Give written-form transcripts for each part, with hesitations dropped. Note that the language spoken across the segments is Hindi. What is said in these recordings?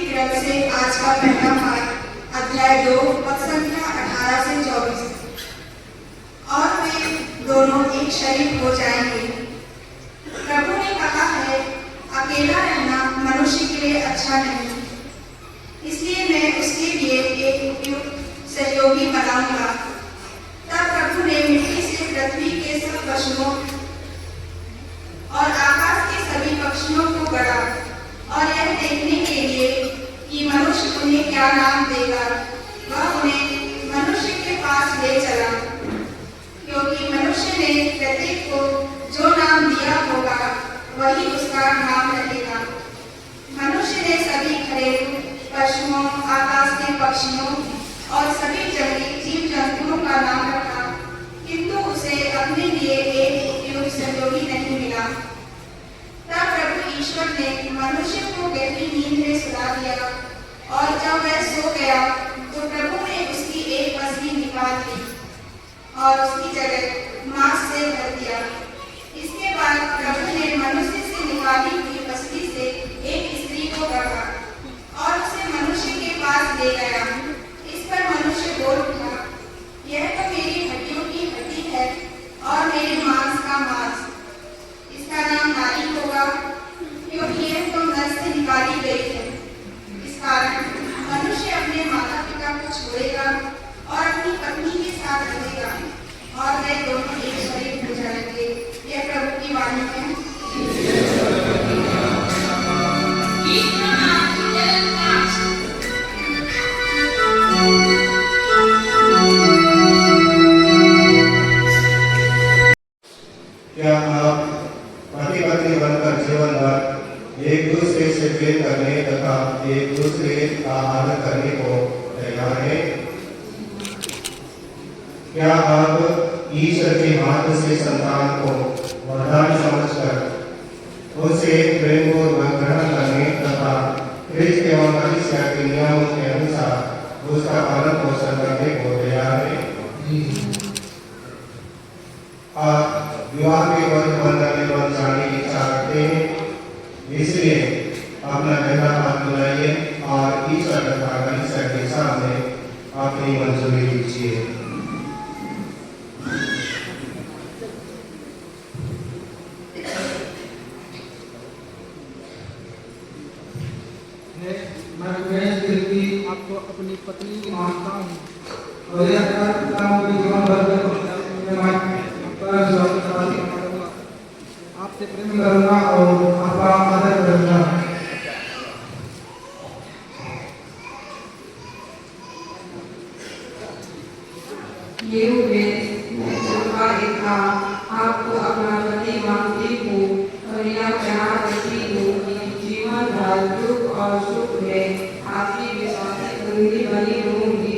किरण से आज का पहला पाठ अध्याय 2 पद संख्या 18 से 24। और वे दोनों एक शरीर हो जाएंगे। प्रभु ने कहा है, अकेला रहना मनुष्य के लिए अच्छा नहीं, इसलिए मैं उसके लिए एक उपयुक्त सहयोगी बनाऊंगा। तब प्रभु ने मिट्टी से पृथ्वी के सब पशुओं और आकाश के सभी पक्षियों को गढ़ा, और यह देखने के लिए कि मनुष्य उन्हें क्या नाम देगा, वह उन्हें मनुष्य के पास ले चला, क्योंकि मनुष्य ने प्रत्येक को जो नाम दिया होगा वही उसका नाम रहेगा। मनुष्य ने सभी घरेलू पशुओं, आकाश के पक्षियों और सभी जंगली जीव जंतुओं का नाम रखा, किंतु उसे अपने लिए एक उपयुक्त सहयोगी नहीं मिला। तब प्रभु ईश्वर ने मनुष्य को गहरी नींद में सुला दिया, और जब वह सो गया तो प्रभु ने उसकी एक पसली निकाल ली और उसकी जगह मांस से भर दिया। इसके बाद प्रभु ने मनुष्य से निकाली हुई पसली से एक स्त्री को गढ़ा और उसे मनुष्य के पास ले गया। इस पर मनुष्य बोल उठा, यह तो मेरी हड्डियों की हड्डी है और मेरे मांस का मांस। इसका नाम नारी होगा, क्योंकि यह तो नर से निकाली गई है। इस कारण मनुष्य अपने माता पिता को छोड़ेगा और अपनी पत्नी के साथ रहेगा, और वे दोनों एक शरीर हो जाएंगे। यह प्रभु की वाणी है। क्या आप पति पत्नी बनकर जीवन भर एक दूसरे से प्रेम करने तथा एक दूसरे का आदर करने को तैयार हैं? क्या आप ईश्वर के हाथ से संतान को वरदान समझकर उसे प्रेमपूर्वक ग्रहण करने तथा ख्रिस्त एवं कलीसिया के नियमों के अनुसार उसका पालन पोषण करने को तैयार हैं? आप विवाह के बंधन में बंध जाने की इच्छा करते हैं, इसलिए अपना पहला हाथ मिलाइए और ईश्वर तथा कलीसिया के सामने अपनी मंजूरी दीजिए। मैं आपको अपनी पत्नी मानता हूँ और यह करता हूँ कि जीवन भर आपसे प्रेम करूंगा और आपका आदर करूंगा। आपको अपना पति मानती हूँ और यह कहना करती हूँ कि जीवन भर दुख और सुख में आपकी विश्वासी बंदी बनी रहूंगी,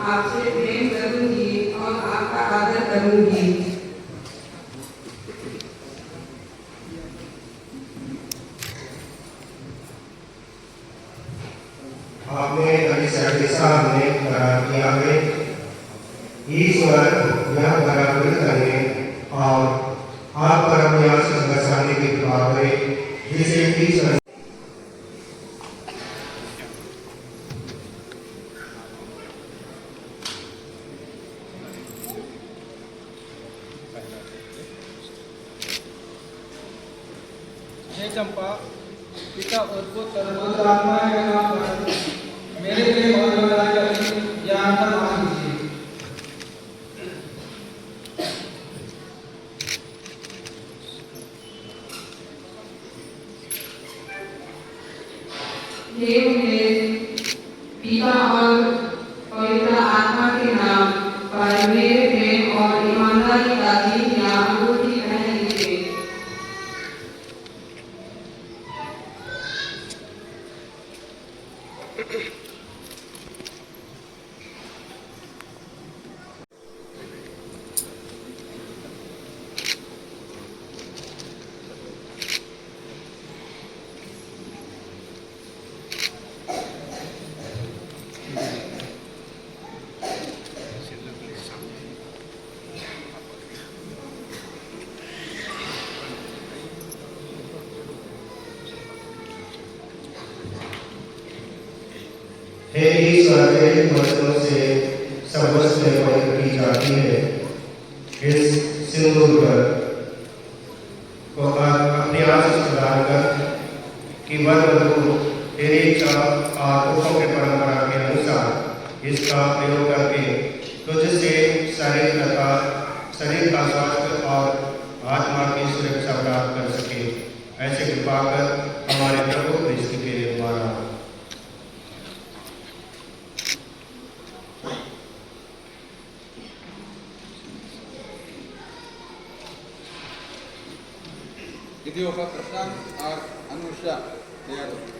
आपसे प्रेम करूंगी और आपका आदर करूंगी। आपने कलीसिया के सामने करार किया है, ईश्वर यह करार करने और आप पर अपने आशीष बरसाने की कृपा करे, जिसे ईश्वर हे चंपा, पिता और पुत्र आत्मा के नाम पर मेरे लिए ज्ञान पर मान दीजिए। देव ने पिता और पवित्र आत्मा के नाम पर मेरे प्रेम और ईमानदारी का चिन्ह या अंगूठी पहन लीजिए। हे ईश्वर तेरे वचनों से सब वस्तुएं पवित्र की जाती है। इस सिंदूर पर को अपने आप प्रदान कर कि वर वधू तेरी इच्छा और हुक्म के परंपरा के अनुसार इसका प्रयोग करके तुझसे शरीर का स्वास्थ्य और आत्मा की सुरक्षा प्राप्त कर सके। ऐसे कृपा कर हमारे प्रभु क्रिस्त के द्वारा। विधियों का प्रसंग और अनुष्ठान तैयार हो।